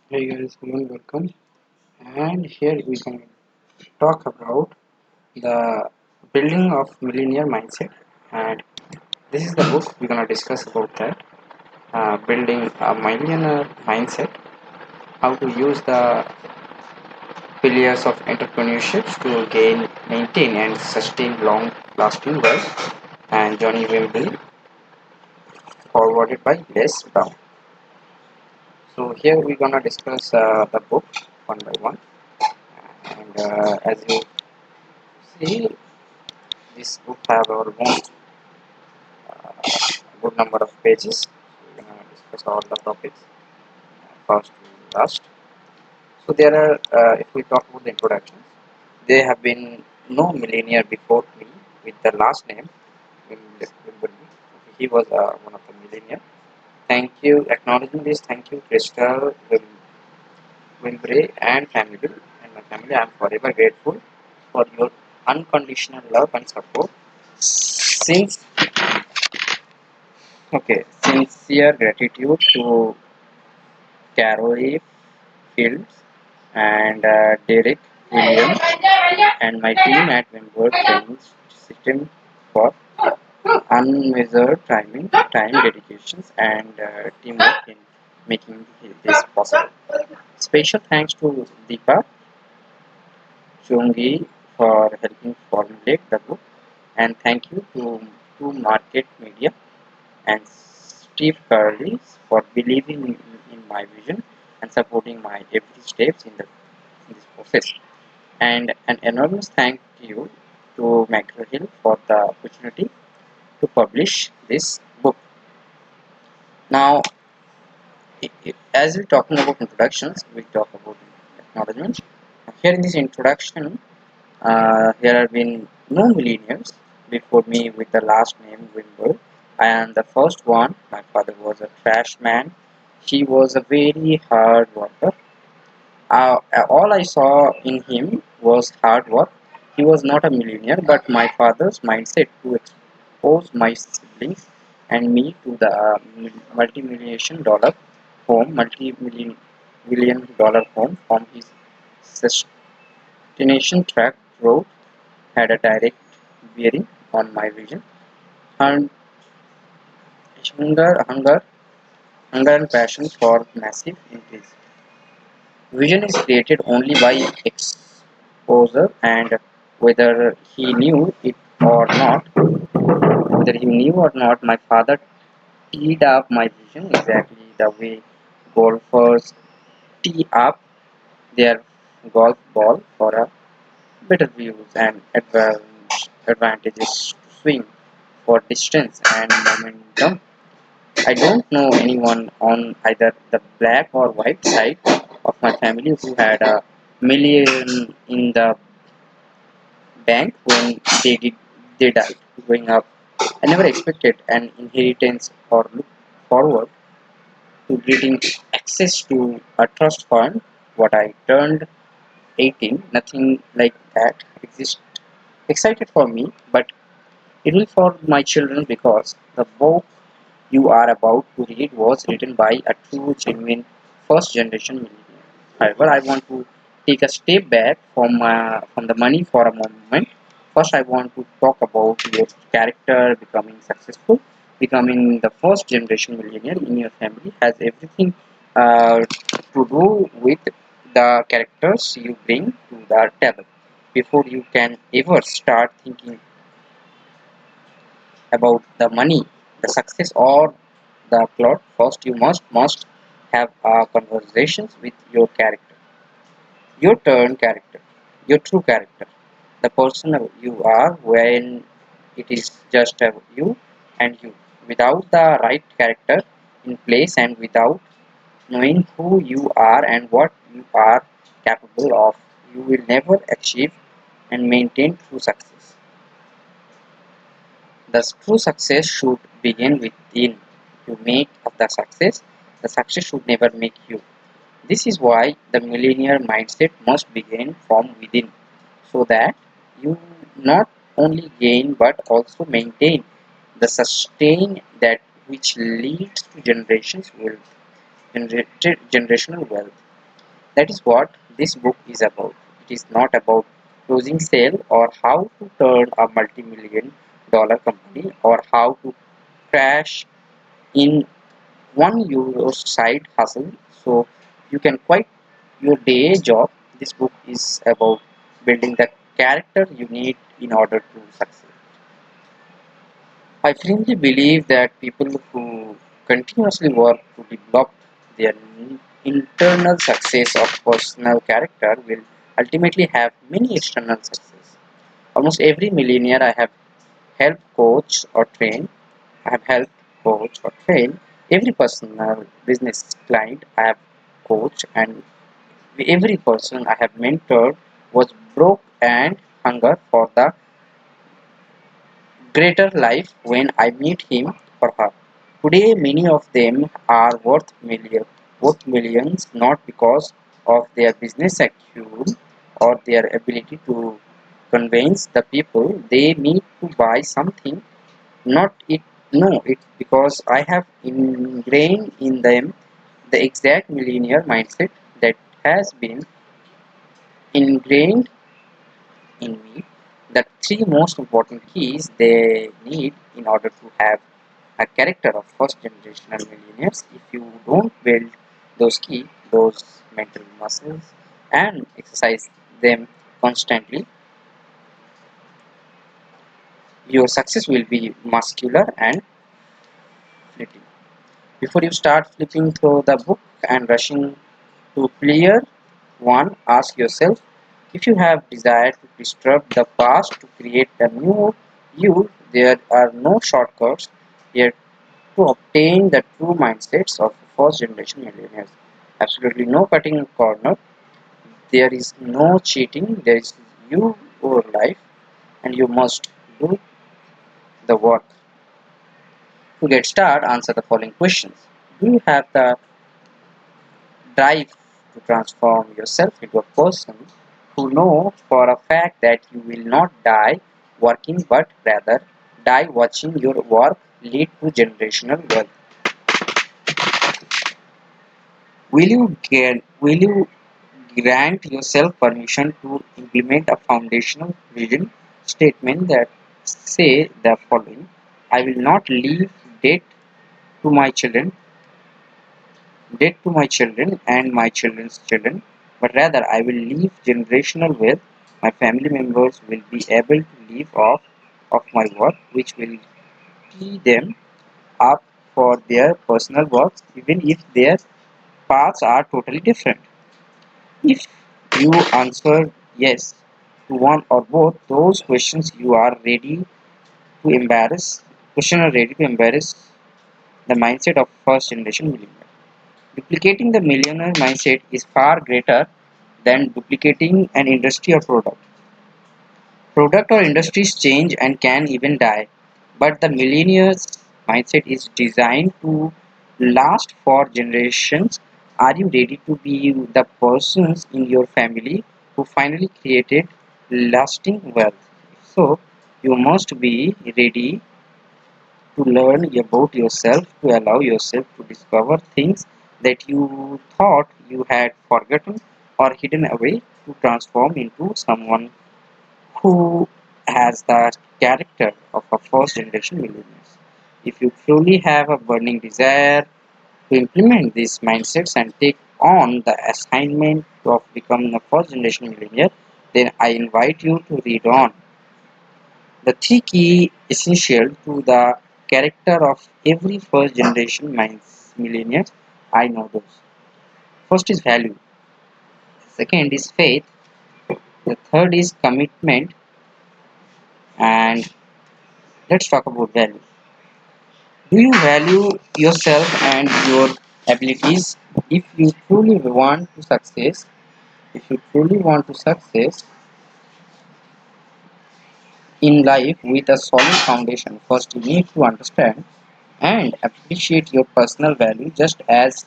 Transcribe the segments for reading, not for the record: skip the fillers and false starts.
Hey guys, hello and welcome. And here we can talk about the building of millionaire mindset. And this is the book we're gonna discuss about that. Building a millionaire mindset. How to use the pillars of entrepreneurship to gain, maintain, and sustain long-lasting wealth. And Johnny Wimble, forwarded by Les Brown. So here we're gonna discuss the book one by one. And as you see, this book have almost a good number of pages. So we're going to discuss all the topics first to last. So there are, if we talk about the introductions, there have been no millionaire before me with the last name Wimbleby. He was one of the millionaire. Thank you, acknowledging this. Thank you, Crystal, Wimbre, and family, and my family. I am forever grateful for your unconditional love and support. Since sincere gratitude to Carolee Fields and Derek Williams and my team at Wimber Training System for unmeasured time dedications, and teamwork in making this possible. Special thanks to Deepa Chungi for helping formulate the book, and thank you to Market Media and Steve Curley for believing in my vision and supporting my every steps in this process. And an enormous thank you to McGraw-Hill for the opportunity to publish this book. Now, as we're talking about introductions, we talk about acknowledgements. Here in this introduction, there have been no millionaires before me with the last name Wimble. I am the first one. My father was a trash man. He was a very hard worker. All I saw in him was hard work. He was not a millionaire, but my father's mindset to expose my siblings and me to the multi-million dollar home, multi-million billion dollar home from his destination track road had a direct bearing on my vision. And hunger, hunger, hunger and passion for massive increase. Vision is created only by exposure, and whether he knew it or not, whether he knew or not, my father teed up my vision exactly the way golfers tee up their golf ball for a better views and advantages to swing for distance and momentum. I don't know anyone on either the black or white side of my family who had a million in the bank when they died. Growing up, I never expected an inheritance or looked forward to getting access to a trust fund. What I turned 18, nothing like that exists excited for me, but it will for my children because the book you are about to read was written by a true, genuine, first generation millionaire. However, I want to take a step back from the money for a moment. First, I want to talk about your character becoming successful. Becoming the first generation millionaire in your family has everything to do with the characters you bring to the table. Before you can ever start thinking about the money, the success, or the plot, first you must have conversations with your character, your turn character, your true character, the person you are when it is just you and you. Without the right character in place and without knowing who you are and what you are capable of, you will never achieve and maintain true success. The true success should begin within. To make of the success should never make you. This is why the millionaire mindset must begin from within, so that you not only gain but also maintain the sustain that which leads to generational wealth. That is what this book is about. It is not about closing sale or how to turn a multi-million dollar company or how to crash in €1 side hustle so you can quit your day job. This book is about building the character you need in order to succeed. I firmly believe that people who continuously work to develop their internal success of personal character will ultimately have many external success. Almost every millionaire I have helped coach or train, I have helped coach or train every personal business client I have coached and every person I have mentored was broke and hunger for the greater life when I meet him or her. Today, many of them are worth millions not because of their business acumen or their ability to convince the people they meet to buy something. Not it, no, it's because I have ingrained in them the exact millionaire mindset that has been ingrained in me. The three most important keys they need in order to have a character of first generational millionaires. If you don't build those mental muscles, and exercise them constantly, your success will be muscular and fleeting. Before you start flipping through the book and rushing to clear one, ask yourself if you have desire to disrupt the past to create a new you. There are no shortcuts here to obtain the true mindsets of first generation millionaires. Absolutely no cutting corner. There is no cheating. There is you or life, and you must do the work. To get started, answer the following questions. Do you have the drive to transform yourself into a person who know for a fact that you will not die working but rather die watching your work lead to generational wealth? Will you grant yourself permission to implement a foundational vision statement that say the following: I will not leave debt to my children, and my children's children, but rather I will leave generational wealth. My family members will be able to live off of my work, which will tee them up for their personal works, even if their paths are totally different. If you answer yes to one or both those questions, you are ready to embrace the mindset of first generation millionaire. Duplicating the millionaire mindset is far greater than duplicating an industry or product. Product or industries change and can even die, but the millionaire's mindset is designed to last for generations. Are you ready to be the persons in your family who finally created lasting wealth? If so, you must be ready to learn about yourself, to allow yourself to discover things that you thought you had forgotten or hidden away, to transform into someone who has the character of a first generation millionaire. If you truly have a burning desire to implement these mindsets and take on the assignment of becoming a first generation millionaire, then I invite you to read on. The three key essential to the character of every first generation millionaire, I know those. First is value, second is faith, the third is commitment, and let's talk about value. Do you value yourself and your abilities? If you truly want to success, if you truly want to success in life with a solid foundation, first you need to understand and appreciate your personal value just as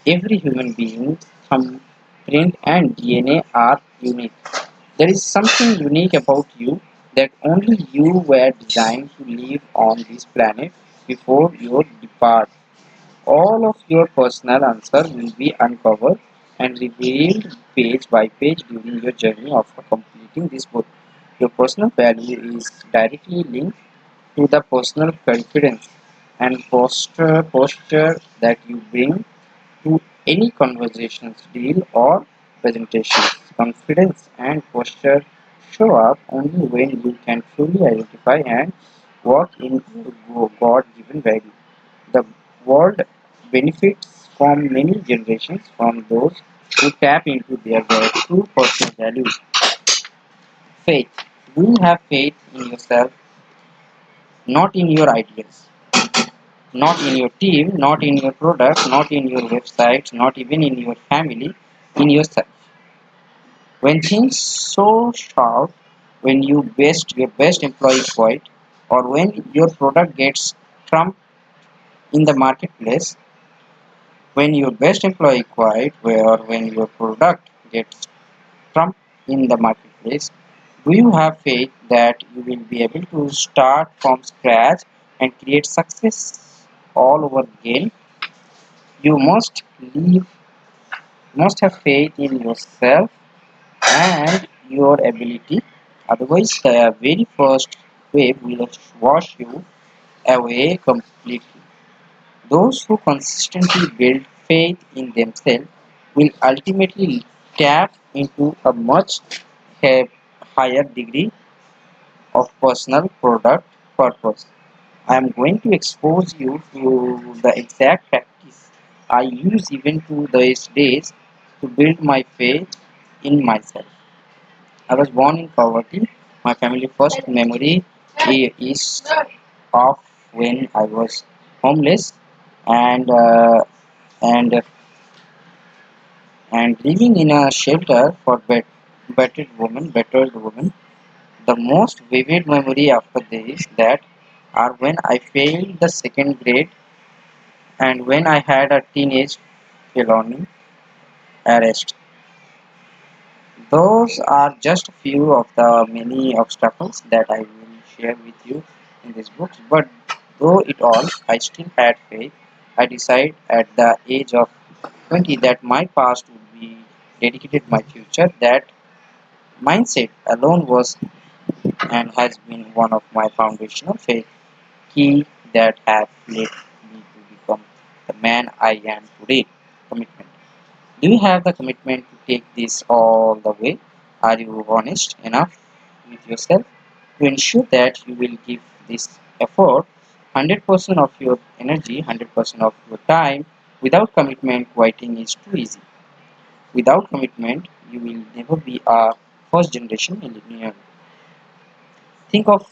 every human being, thumbprint and DNA are unique. There is something unique about you that only you were designed to live on this planet before your depart. All of your personal answer will be uncovered and revealed page by page during your journey of completing this book. Your personal value is directly linked to the personal confidence and posture that you bring to any conversations, deal, or presentations. Confidence and posture show up only when you can fully identify and work in your God given value. The world benefits from many generations from those who tap into their true personal values. Faith. Do you have faith in yourself, not in your ideas? Not in your team, not in your product, not in your website, not even in your family, in yourself. When things so sharp, when your best employee quit, or when your product gets trumped in the marketplace, when your best employee quit, or when your product gets trumped in the marketplace, do you have faith that you will be able to start from scratch and create success all over again? You must have faith in yourself and your ability. Otherwise, the very first wave will wash you away completely. Those who consistently build faith in themselves will ultimately tap into a much higher degree of personal product purpose. I am going to expose you to the exact practice I use even to these days to build my faith in myself. I was born in poverty. My family first memory is of when I was homeless and and and living in a shelter for battered women. The most vivid memory after this that are when I failed the second grade and when I had a teenage felony arrest. Those are just a few of the many obstacles that I will share with you in this book. But though it all, I still had faith. I decided at the age of 20 that my past would be dedicated my future. That mindset alone was and has been one of my foundational faith key that have led me to become the man I am today. Commitment. Do you have the commitment to take this all the way? Are you honest enough with yourself to ensure that you will give this effort 100% of your energy, 100% of your time? Without commitment, quitting is too easy. Without commitment, you will never be a first generation millionaire. Think of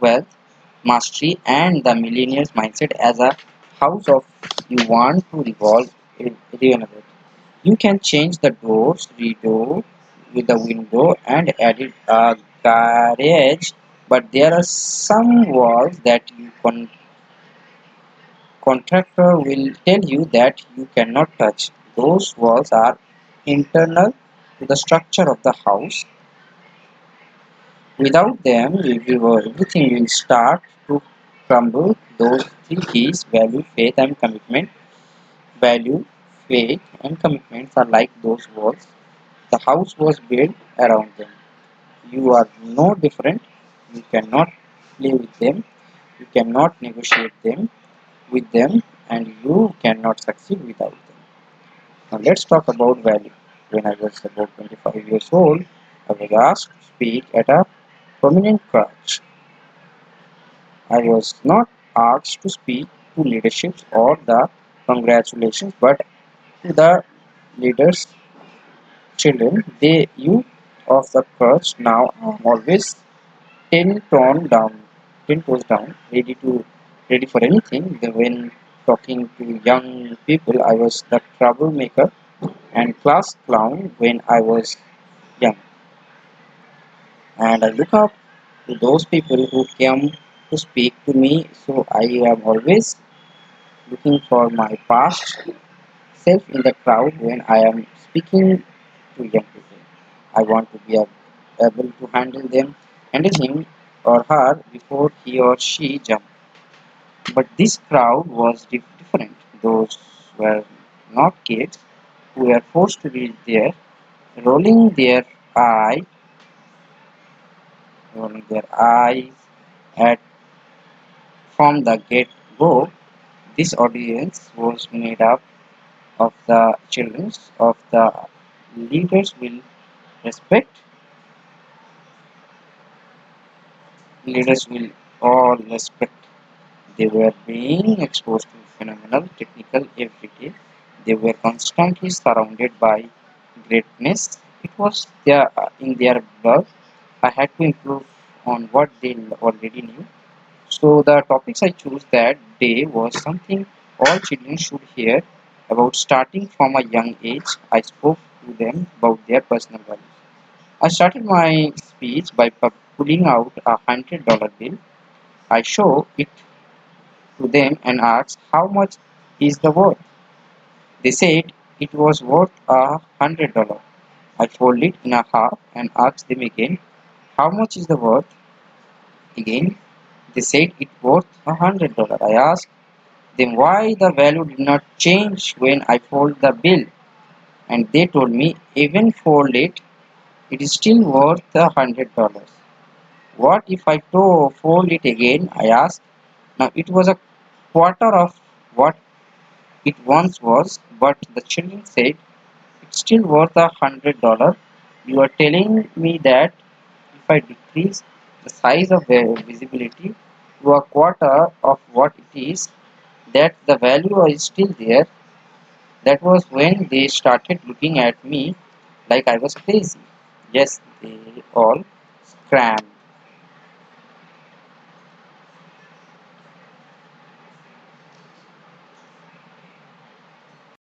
wealth, mastery, and the millionaire's mindset as a house of you want to renovate. You can change the doors, redo with the window, and add a garage, but there are some walls that you contractor will tell you that you cannot touch. Those walls are internal to the structure of the house. Without them, everything will start to crumble. Those three keys value, faith, and commitment. Value, faith, and commitments are like those walls. The house was built around them. You are no different. You cannot play with them. You cannot negotiate them with them, and you cannot succeed without them. Now let's talk about value. When I was about 25 years old, I was asked to speak at a prominent church. I was not asked to speak to leadership or the congratulations, but to the leaders' children, the youth of the church. Now I'm always 10 toes down, ready for anything. When talking to young people, I was the troublemaker and class clown when I was young, and I look up to those people who came to speak to me. So I am always looking for my past self in the crowd when I am speaking to young people. I want to be able to handle him or her before he or she jump. But this crowd was different. Those were not kids were forced to reach there, rolling their eye, rolling their eyes at from the get-go. This audience was made up of the children of the leaders will respect, leaders will all respect. They were being exposed to phenomenal technical every day. They were constantly surrounded by greatness. It was in their blood. I had to improve on what they already knew. So the topics I chose that day was something all children should hear about starting from a young age. I spoke to them about their personal values. I started my speech by pulling out $100 bill. I show it to them and asked how much is the worth. They said it was worth $100. I folded it in a half and asked them again how much is the worth. Again they said it worth $100. I asked them why the value did not change when I fold the bill, and they told me even fold it is still worth $100. What if I fold it again? I asked. Now it was a quarter of what it once was, but the children said it's still worth $100. You are telling me that if I decrease the size of the visibility to a quarter of what it is, that the value is still there. That was when they started looking at me like I was crazy. Yes, they all scrammed.